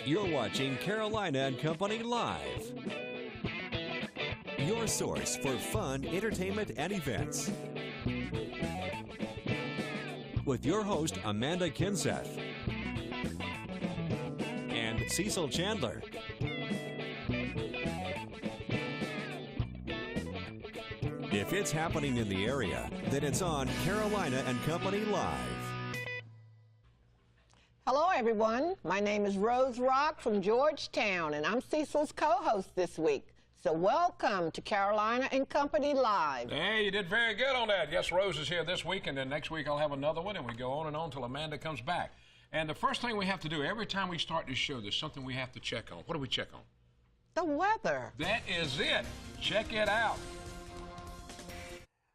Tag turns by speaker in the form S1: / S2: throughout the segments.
S1: You're watching Carolina and Company Live. Your source for fun, entertainment, and events. With your host, Amanda Kinseth. And Cecil Chandler. If it's happening in the area, then it's on Carolina and Company Live.
S2: Hello, everyone. My name is Rose Rock from Georgetown, and I'm Cecil's co-host this week. So welcome to Carolina and Company Live.
S3: Hey, you did very good on that. Yes, Rose is here this week, and then next week I'll have another one, and we go on until Amanda comes back. And the first thing we have to do, every time we start this show, there's something we have to check on. What do we check on?
S2: The weather.
S3: That is it. Check it out.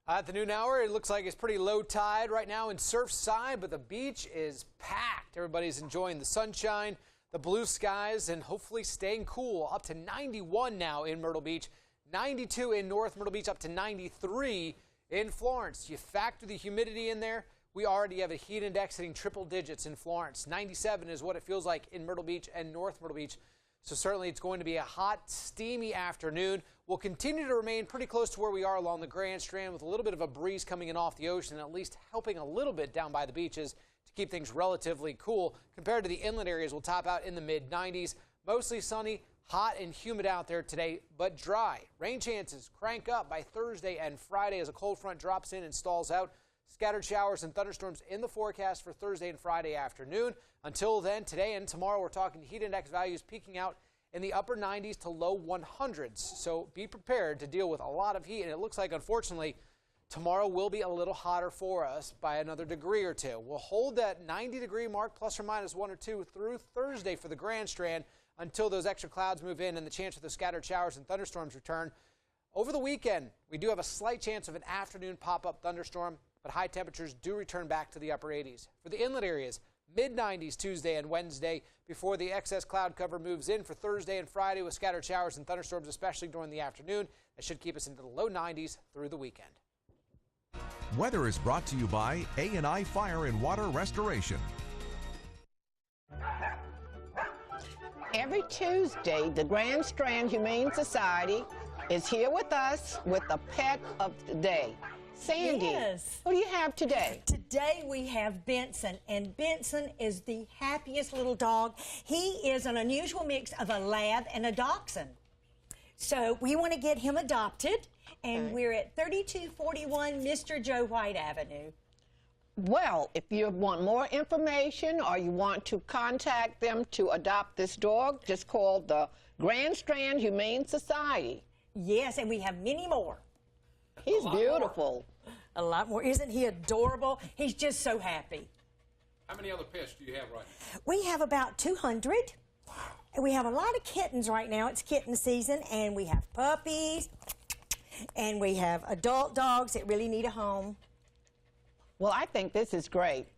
S4: At the noon hour, it looks like it's pretty low tide right now in Surfside, but the beach is packed. Everybody's enjoying the sunshine, the blue skies, and hopefully staying cool. Up to 91 now in Myrtle Beach, 92 in North Myrtle Beach, up to 93 in Florence. You factor the humidity in there, we already have a heat index hitting triple digits in Florence. 97 is what it feels like in Myrtle Beach and North Myrtle Beach. So certainly it's going to be a hot, steamy afternoon. We'll continue to remain pretty close to where we are along the Grand Strand with a little bit of a breeze coming in off the ocean, at least helping a little bit down by the beaches to keep things relatively cool. Compared to the inland areas, we'll top out in the mid-90s. Mostly sunny, hot and humid out there today, but dry. Rain chances crank up by Thursday and Friday as a cold front drops in and stalls out. Scattered showers and thunderstorms in the forecast for Thursday and Friday afternoon. Until then, today and tomorrow, we're talking heat index values peaking out in the upper 90s to low 100s. So be prepared to deal with a lot of heat. And it looks like, unfortunately, tomorrow will be a little hotter for us by another degree or two. We'll hold that 90-degree mark, plus or minus 1 or 2, through Thursday for the Grand Strand until those extra clouds move in and the chance of the scattered showers and thunderstorms return. Over the weekend, we do have a slight chance of an afternoon pop-up thunderstorm, but high temperatures do return back to the upper 80s. For the inland areas, mid-90s Tuesday and Wednesday before the excess cloud cover moves in for Thursday and Friday with scattered showers and thunderstorms, especially during the afternoon. That should keep us into the low 90s through the weekend.
S5: Weather is brought to you by A&I Fire and Water Restoration.
S2: Every Tuesday, the Grand Strand Humane Society is here with us with the pet of the day. Sandy,
S6: yes.
S2: Who do you have today?
S6: Today we have Benson, and Benson is the happiest little dog. He is an unusual mix of a lab and a dachshund. So we want to get him adopted, and we're at 3241 Mr. Joe White Avenue.
S2: Well, if you want more information or you want to contact them to adopt this dog, just call the Grand Strand Humane Society.
S6: Yes, and we have many more.
S2: He's beautiful.
S6: A lot more. Isn't he adorable? He's just so happy.
S3: How many other pets do you have right now?
S6: We have about 200. And we have a lot of kittens right now. It's kitten season, and we have puppies, and we have adult dogs that really need a home.
S2: Well, I think this is great,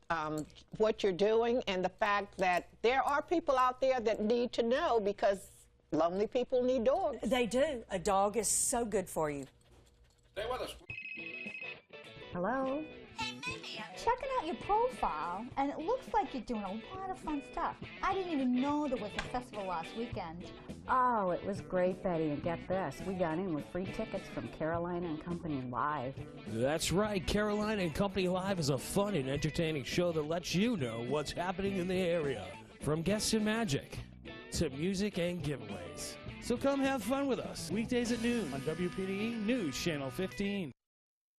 S2: what you're doing, and the fact that there are people out there that need to know, because lonely people need dogs.
S6: They do. A dog is so good for you.
S3: Stay with us.
S7: Hello?
S8: Hey, Mindy, I'm checking out your profile, and it looks like you're doing a lot of fun stuff. I didn't even know there was a festival last weekend.
S7: Oh, it was great, Betty, and get this. We got in with free tickets from Carolina and Company Live.
S9: That's right. Carolina and Company Live is a fun and entertaining show that lets you know what's happening in the area. From guests and magic to music and giveaways. So come have fun with us. Weekdays at noon on WPDE News Channel 15.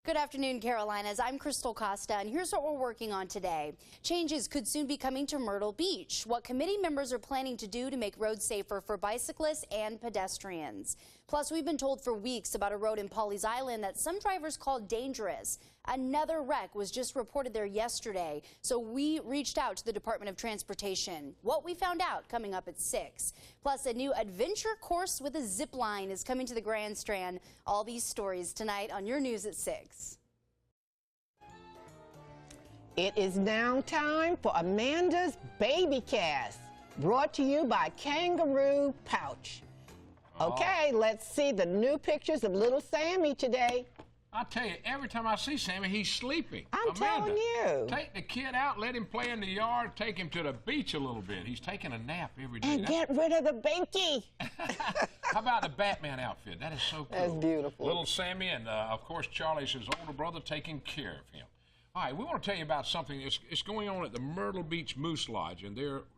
S10: Good afternoon, Carolinas. I'm Crystal Costa, and here's what we're working on today. Changes could soon be coming to Myrtle Beach. What committee members are planning to do to make roads safer for bicyclists and pedestrians. Plus, we've been told for weeks about a road in Pawleys Island that some drivers call dangerous. Another wreck was just reported there yesterday, so we reached out to the Department of Transportation. What we found out coming up at 6. Plus, a new adventure course with a zip line is coming to the Grand Strand. All these stories tonight on your news at 6.
S2: It is now time for Amanda's Baby Cast, brought to you by Kangaroo Pouch. Okay, let's see the new pictures of little Sammy today.
S3: I tell you, every time I see Sammy, he's sleeping.
S2: I'm telling you.
S3: Take the kid out, let him play in the yard, take him to the beach a little bit. He's taking a nap every day.
S2: And get rid of the binky.
S3: How about the Batman outfit? That is so cool.
S2: That's beautiful.
S3: Little Sammy and, of course, Charlie's his older brother taking care of him. All right, we want to tell you about something. It's going on at the Myrtle Beach Moose Lodge, and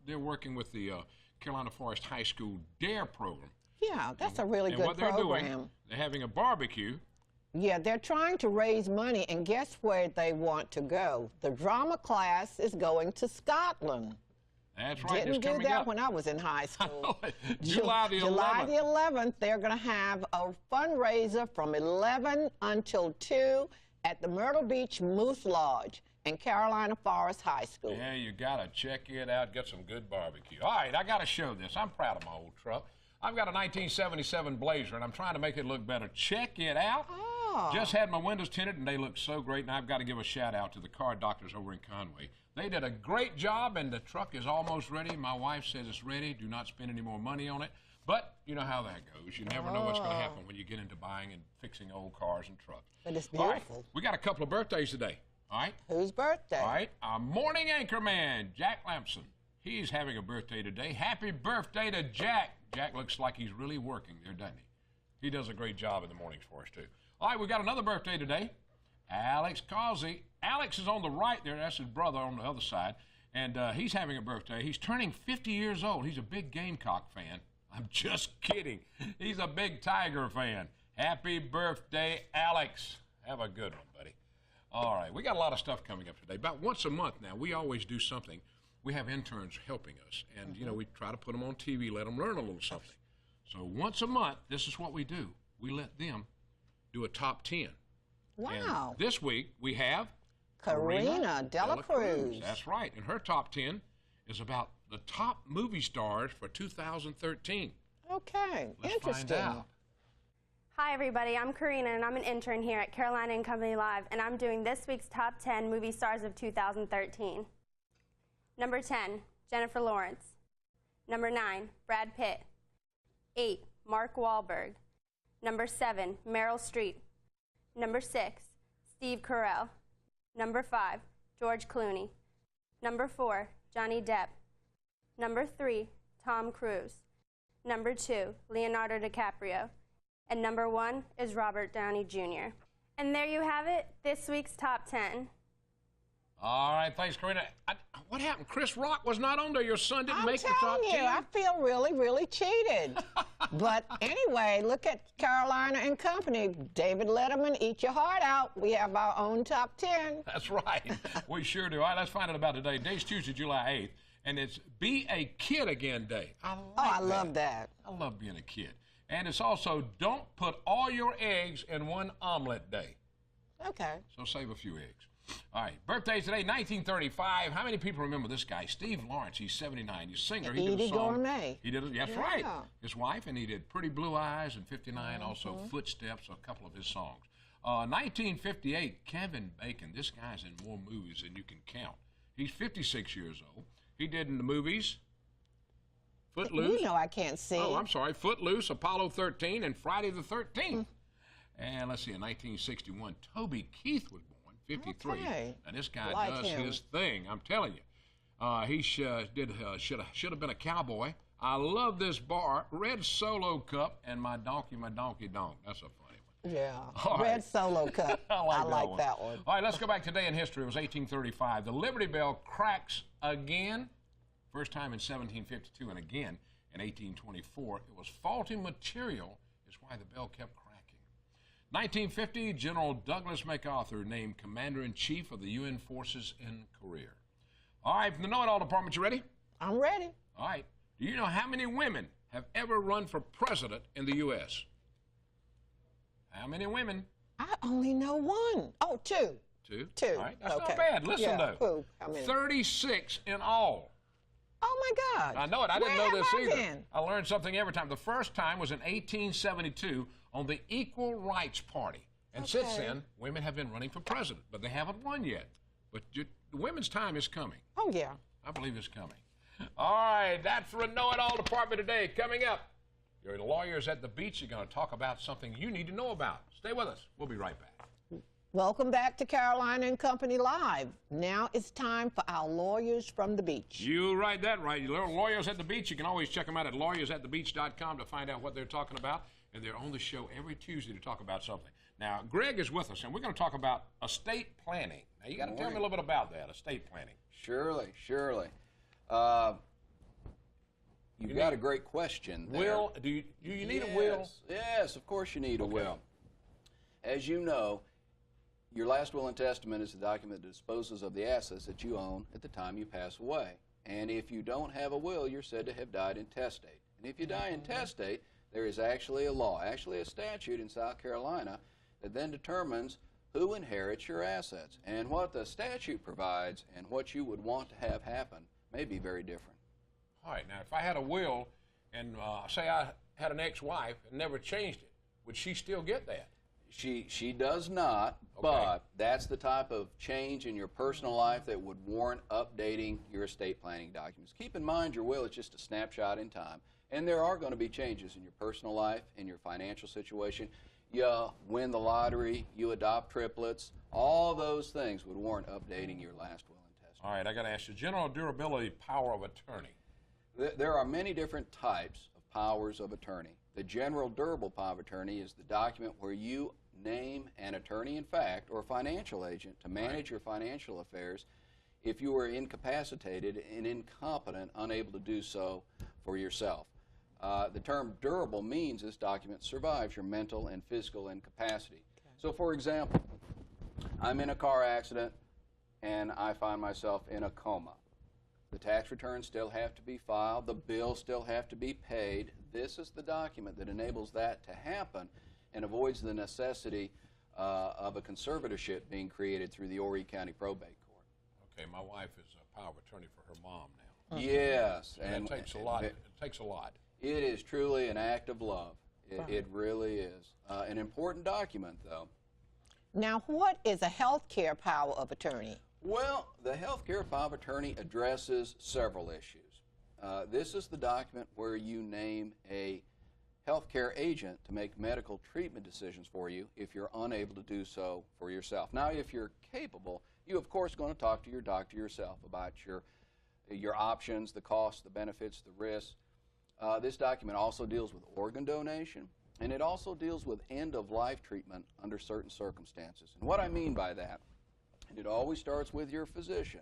S3: they're working with the Carolina Forest High School DARE program.
S2: Yeah, that's a really good program.
S3: And what they're doing, they're having a barbecue.
S2: Yeah, they're trying to raise money, and guess where they want to go? The drama class is going to Scotland.
S3: That's right.
S2: Didn't do that when I was in high school.
S3: July the 11th.
S2: July the 11th, they're going to have a fundraiser from 11 until 2 at the Myrtle Beach Moose Lodge in Carolina Forest High School.
S3: Yeah, you got to check it out, get some good barbecue. All right, I got to show this. I'm proud of my old truck. I've got a 1977 Blazer, and I'm trying to make it look better. Check it out.
S2: Oh.
S3: Just had my windows tinted, and they look so great, and I've got to give a shout-out to the car doctors over in Conway. They did a great job, and the truck is almost ready. My wife says it's ready. Do not spend any more money on it. But you know how that goes. You never know what's going to happen when you get into buying and fixing old cars and trucks.
S2: But it's beautiful.
S3: All right, we got a couple of birthdays today. All right?
S2: Whose birthday?
S3: All right, our morning anchor man, Jack Lampson. He's having a birthday today. Happy birthday to Jack. Jack looks like he's really working there, doesn't he? He does a great job in the mornings for us, too. All right, we got another birthday today. Alex Causey. Alex is on the right there. That's his brother on the other side. And he's having a birthday. He's turning 50 years old. He's a big Gamecock fan. I'm just kidding. He's a big Tiger fan. Happy birthday, Alex. Have a good one, buddy. All right, we got a lot of stuff coming up today. About once a month now, we always do something. We have interns helping us, and, you know, we try to put them on TV, let them learn a little something. So once a month, this is what we do. We let them do a top 10.
S2: Wow.
S3: And this week, we have
S2: Karina Dela Cruz.
S3: That's right, and her top 10 is about the top movie stars for 2013.
S2: Okay,
S3: Let's
S2: interesting.
S3: find out.
S11: Hi everybody, I'm Karina and I'm an intern here at Carolina and Company Live, and I'm doing this week's top 10 movie stars of 2013. Number 10, Jennifer Lawrence. Number 9, Brad Pitt. 8, Mark Wahlberg. Number 7, Meryl Streep. Number 6, Steve Carell. Number 5, George Clooney. Number 4, Johnny Depp. Number 3, Tom Cruise. Number 2, Leonardo DiCaprio. And number 1 is Robert Downey Jr. And there you have it, this week's top 10.
S3: All right, thanks, Karina. What happened? Chris Rock was not on there. Your son didn't make the top 10?
S2: I'm telling you, I feel really, really cheated. But anyway, look at Carolina and Company. David Letterman, eat your heart out. We have our own top 10.
S3: That's right. We sure do. All right, let's find out about today. Today's Tuesday, July 8th, and it's Be a Kid Again Day. I
S2: love that.
S3: I love being a kid. And it's also Don't Put All Your Eggs in One Omelet Day.
S2: Okay.
S3: So save a few eggs. All right, birthdays today, 1935. How many people remember this guy? Steve Lawrence, he's 79. He's a singer. He did a song.
S2: Gourmet.
S3: He did it, that's right. His wife, and he did Pretty Blue Eyes and 59, also Footsteps, a couple of his songs. 1958, Kevin Bacon. This guy's in more movies than you can count. He's 56 years old. He did in the movies Footloose.
S2: You know I can't see.
S3: Oh, I'm sorry. Footloose, Apollo 13, and Friday the 13th. And let's see, in 1961, Toby Keith was born, 53.
S2: Okay.
S3: And this guy
S2: Like
S3: does
S2: him.
S3: his thing, I'm telling you. He should have been a cowboy. I love this bar, Red Solo Cup, and my donkey donk. That's a funny one.
S2: Yeah.
S3: All
S2: Red
S3: right.
S2: Solo Cup. I like that one.
S3: All right, let's go back today in history. It was 1835. The Liberty Bell cracks again. First time in 1752 and again in 1824. It was faulty material is why the bell kept cracking. 1950, General Douglas MacArthur named Commander-in-Chief of the UN forces in Korea. All right, from the Know-It-All Department, you ready?
S2: I'm ready.
S3: All right. Do you know how many women have ever run for president in the U.S.? How many women?
S2: I only know one. Oh, two.
S3: Two?
S2: Two.
S3: All right, that's
S2: Okay.
S3: not bad. Listen,
S2: Yeah,
S3: though.
S2: How many?
S3: 36 in all.
S2: Oh, my God.
S3: I know it. I didn't know this
S2: Where have I
S3: either.
S2: been?
S3: I learned something every time. The first time was in 1872 on the Equal Rights Party. And since then, women have been running for president, but they haven't won yet. But the women's time is coming.
S2: Oh, yeah.
S3: I believe it's coming. All right, that's for the Know-It-All Department today. Coming up, your lawyers at the beach are going to talk about something you need to know about. Stay with us. We'll be right back.
S2: Welcome back to Carolina and Company Live. Now it's time for our lawyers from the beach.
S3: You write that right. Your little lawyers at the beach. You can always check them out at lawyersatthebeach.com to find out what they're talking about. And they're on the show every Tuesday to talk about something. Now, Greg is with us, and we're going to talk about estate planning. Now, you got to tell me a little bit about that, estate planning.
S12: Surely, surely. You've got a great question there.
S3: Will, do you need a will?
S12: Yes, of course you need a will. As you know, your last will and testament is the document that disposes of the assets that you own at the time you pass away. And if you don't have a will, you're said to have died intestate. And if you die intestate, there is actually a law, actually a statute in South Carolina that then determines who inherits your assets. And what the statute provides and what you would want to have happen may be very different.
S3: All right, now if I had a will and say I had an ex-wife and never changed it, would she still get that?
S12: She does not, but that's the type of change in your personal life that would warrant updating your estate planning documents. Keep in mind your will is just a snapshot in time, and there are going to be changes in your personal life, in your financial situation. You win the lottery, you adopt triplets, all those things would warrant updating your last will and testament.
S3: All right, I got to ask you, general durability power of attorney.
S12: There are many different types of powers of attorney. The general durable power of attorney is the document where you name an attorney in fact or financial agent to manage your financial affairs if you are incapacitated and incompetent, unable to do so for yourself. The term durable means this document survives your mental and physical incapacity. So for example, I'm in a car accident and I find myself in a coma. The tax returns still have to be filed. The bills still have to be paid. This is the document that enables that to happen and avoids the necessity of a conservatorship being created through the Horry County Probate Court.
S3: Okay, my wife is a power of attorney for her mom now.
S12: Yes.
S3: And it takes a lot. It takes a lot.
S12: It is truly an act of love. It really is. An important document, though.
S2: Now, what is a health care power of attorney?
S12: Well, the health care power of attorney addresses several issues. This is the document where you name a healthcare agent to make medical treatment decisions for you if you're unable to do so for yourself. Now, if you're capable, you of course going to talk to your doctor yourself about your options, the costs, the benefits, the risks. This document also deals with organ donation, and it also deals with end-of-life treatment under certain circumstances. And what I mean by that, and it always starts with your physician,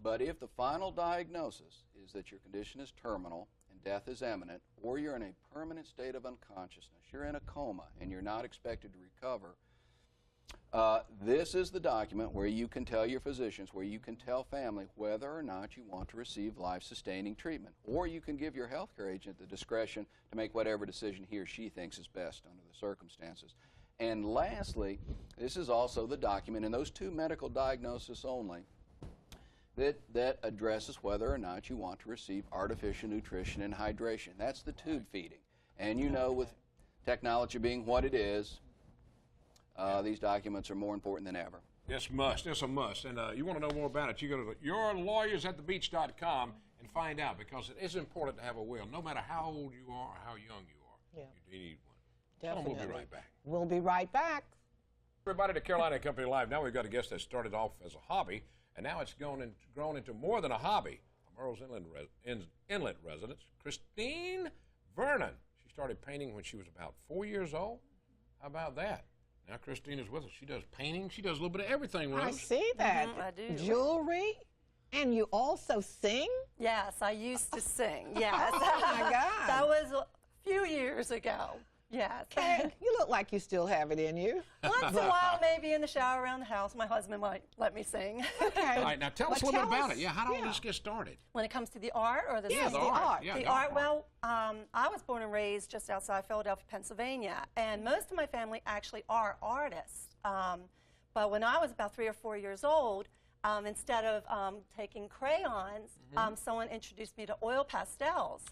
S12: but if the final diagnosis is that your condition is terminal and death is imminent, or you're in a permanent state of unconsciousness, you're in a coma and you're not expected to recover, this is the document where you can tell your physicians, where you can tell family whether or not you want to receive life-sustaining treatment. Or you can give your healthcare agent the discretion to make whatever decision he or she thinks is best under the circumstances. And lastly, this is also the document, in those two medical diagnoses only, that addresses whether or not you want to receive artificial nutrition and hydration. That's the tube feeding. And you know, with technology being what it is, these documents are more important than ever.
S3: It's must. It's a must. And you want to know more about it, you go to yourlawyersatthebeach.com and find out, because it is important to have a will, no matter how old you are or how young you are. You need one.
S2: Definitely.
S3: We'll be right back.
S2: We'll be right back.
S3: Everybody to Carolina and Company Live. Now we've got a guest that started off as a hobby, and now it's grown into more than a hobby. Merle's Inlet resident, Christine Vernon. She started painting when she was about 4 years old. How about that? Now Christine is with us. She does painting. She does a little bit of everything, Rose.
S2: I see that.
S13: I do.
S2: Jewelry. And you also sing?
S13: Yes, I used to sing. Yes.
S2: Oh, my God.
S13: That was a few years ago. Yes.
S2: Okay. You look like you still have it in you.
S13: Once in a while, maybe in the shower around the house, my husband might let me sing.
S2: Okay.
S3: All right, now tell us a little bit about it. Yeah, how did all this get started?
S13: When it comes to the art or the
S3: the art. Yeah,
S13: the art. Well, I was born and raised just outside Philadelphia, Pennsylvania, and most of my family actually are artists. But when I was about 3 or 4 years old, instead of taking crayons, someone introduced me to oil pastels.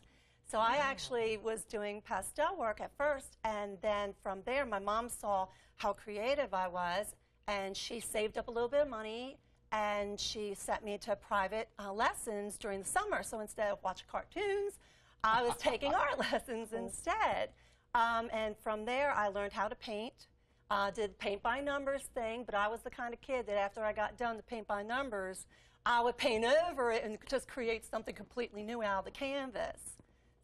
S13: So I actually was doing pastel work at first, and then from there, my mom saw how creative I was, and she saved up a little bit of money, and she sent me to private lessons during the summer. So instead of watching cartoons, I was taking art lessons instead. And from there, I learned how to paint. did paint by numbers thing, but I was the kind of kid that after I got done the paint by numbers, I would paint over it and just create something completely new out of the canvas.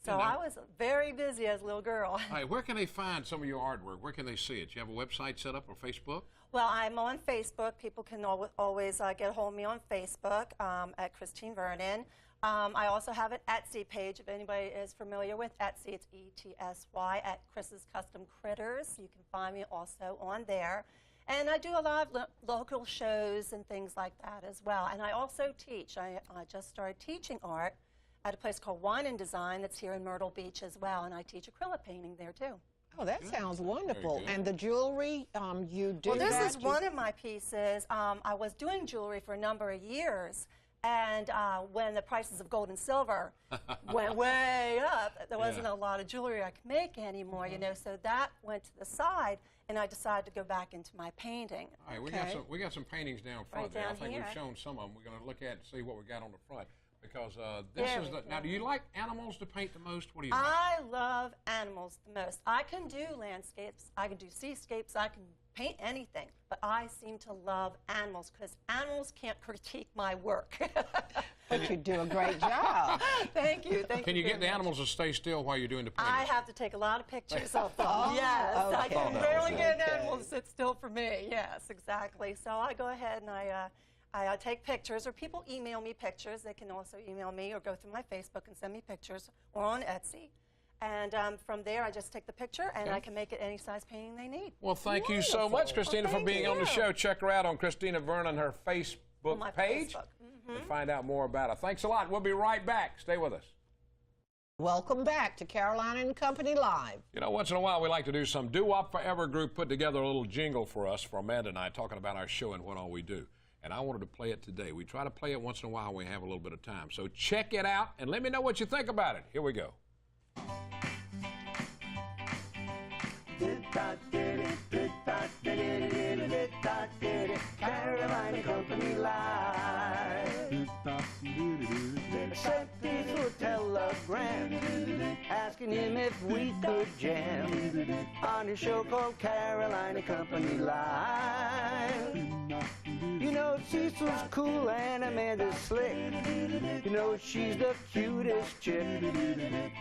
S13: So I was very busy as a little girl.
S3: All right, where can they find some of your artwork? Where can they see it? Do you have a website set up or Facebook?
S13: Well, I'm on Facebook. People can always get a hold of me on Facebook at Christine Vernon. I also have an Etsy page. If anybody is familiar with Etsy, it's ETSY at Chris's Custom Critters. You can find me also on there. And I do a lot of local shows and things like that as well. And I also teach. I just started teaching art at a place called Wine and Design that's here in Myrtle Beach as well. And I teach acrylic painting there too.
S2: Oh, that sounds wonderful. And the jewelry, you do
S13: Well, this is one of my pieces. I was doing jewelry for a number of years. And when the prices of gold and silver went way up, there wasn't a lot of jewelry I could make anymore, you know, so that went to the side, and I decided to go back into my painting.
S3: All right, we got some paintings down front there. I think we've shown some of them. We're going to look at and see what we got on the front. Because this is the, now, do you like animals to paint the most? What do you like?
S13: I love animals the most. I can do landscapes, I can do seascapes, I can paint anything, but I seem to love animals because animals can't critique my work.
S2: But you do a great job.
S13: Thank you. Thank you.
S3: Can you get the animals to stay still while you're doing the painting?
S13: I have to take a lot of pictures of them. Yes, I can barely get an animal to sit still for me. Yes, exactly. So I go ahead and I take pictures, or people email me pictures. They can also email me or go through my Facebook and send me pictures, or on Etsy. And from there, I just take the picture, and I can make it any size painting they need.
S3: Well, thank you so much, Christina, for being on the show. Check her out on Christina Vernon, her Facebook page, and find out more about her. Thanks a lot. We'll be right back. Stay with us.
S2: Welcome back to Carolina and Company Live.
S3: You know, once in a while, we like to do some Doo-Wop Forever group put together a little jingle for us, for Amanda and I, talking about our show and what all we do. And I wanted to play it today. We try to play it once in a while when we have a little bit of time. So check it out and let me know what you think about it. Here we go.
S14: Carolina Company Live. Sent Cecil a telegram asking him if we could jam on his show called Carolina Company Live. You know Cecil's cool and Amanda's slick. You know she's the cutest chick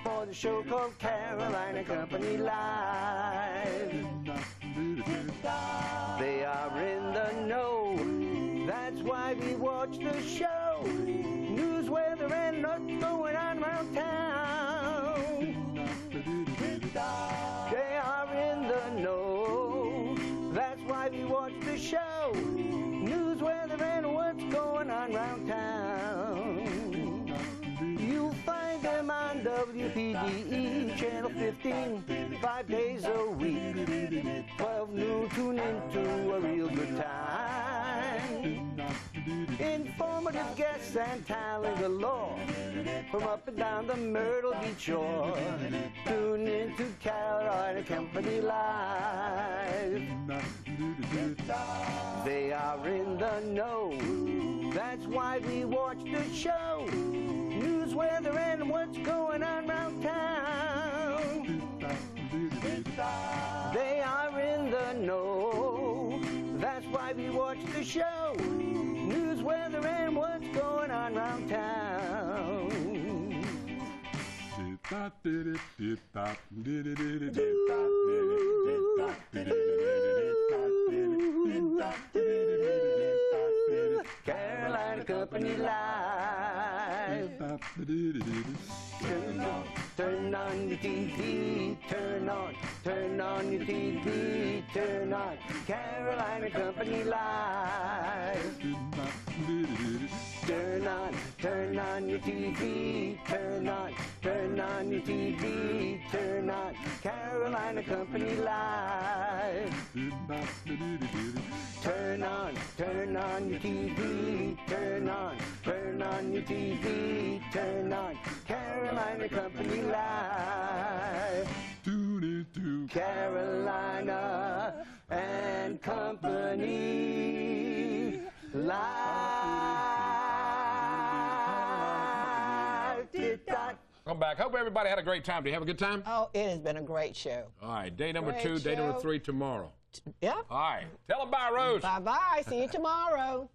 S14: for the show called Carolina Company Live. They are in the know, that's why we watch the show. News, weather, and what's going on around town. They are in the know, that's why we watch the show. News, weather, and what's going on around town. You'll find them on WPDE, Channel 15, 5 days a week. 12 noon, tune into a real good time. Informative guests and talent galore from up and down the Myrtle Beach shore. Tune into Carolina Company Live. They are in the know, that's why we watch the show. News, weather, and what's going on around town. They are in the know, that's why we watch the show. News, weather, and what's going on around town. Carolina Company Live. Turn on your TV, turn on your TV, turn on Carolina Company Live. Turn on your TV, turn on your TV, turn on Carolina Company Live. Turn on your TV, turn on your TV, turn on Carolina Company Live. Tune into Carolina and Company Live.
S3: Come back. Hope everybody had a great time. Do you have a good time?
S2: Oh, it has been a great show.
S3: All right, day number
S2: Great
S3: 2, day number
S2: show.
S3: 3 tomorrow.
S2: Yeah.
S3: All right. Tell them bye, Rose.
S2: Bye-bye. See you tomorrow.